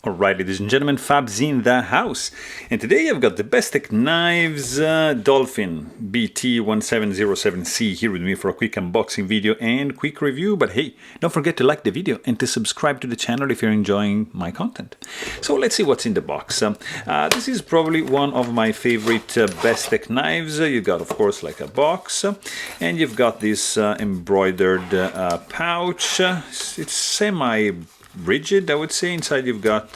Alright, ladies and gentlemen, Fab's in the house, and today I've got the Bestech Knives Dolphin BT1707C here with me for a quick unboxing video and quick review. But hey, don't forget to like the video and to subscribe to the channel if you're enjoying my content. So let's see what's in the box. This is probably one of my favorite Bestech knives. You got, of course, like a box, and you've got this embroidered pouch. It's semi-rigid, I would say. Inside you've got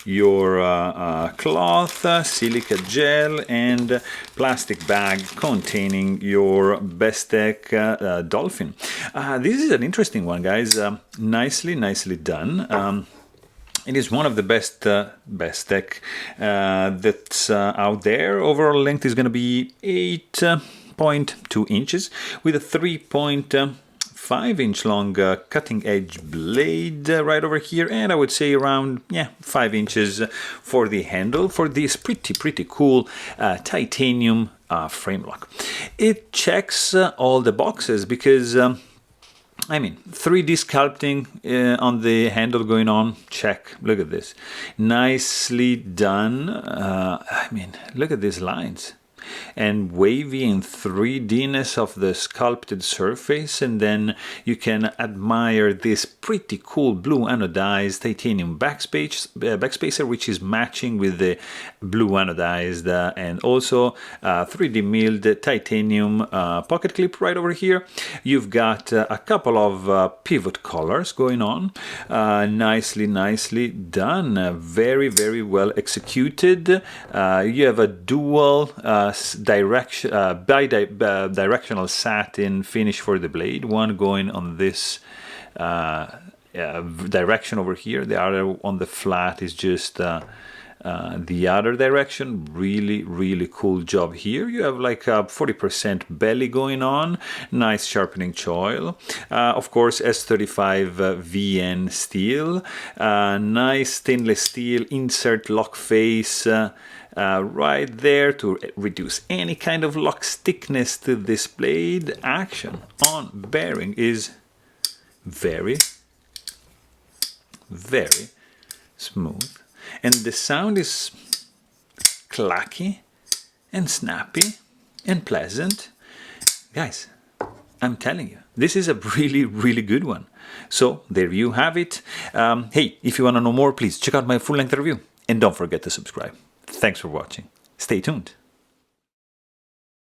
your cloth, silica gel, and plastic bag containing your Bestech Dolphin. This is an interesting one, guys. Nicely done. It is one of the best Bestech that's out there. Overall length is going to be 8.2 inches with a 3.5-inch long cutting edge blade right over here, and I would say around 5 inches for the handle for this pretty cool titanium frame lock. It checks all the boxes because I mean, 3D sculpting on the handle going on, check. Look at this, nicely done. I mean, look at these lines. And wavy and 3D-ness of the sculpted surface, and then you can admire this pretty cool blue anodized titanium backspacer, which is matching with the blue anodized and also 3D milled titanium pocket clip right over here. You've got a couple of pivot collars going on, nicely done, very well executed. You have a dual bidirectional satin finish for the blade, one going on this direction over here, the other on the flat is just the other direction. Really cool job here. You have like a 40% belly going on, nice sharpening choil, of course S35 VN steel, nice stainless steel insert lock face right there to reduce any kind of lock stickness to this blade. Action on bearing is very smooth, and the sound is clacky and snappy and pleasant. Guys, I'm telling you, this is a really good one. So there you have it. Hey, if you want to know more, please check out my full-length review, and don't forget to subscribe. Thanks for watching. Stay tuned.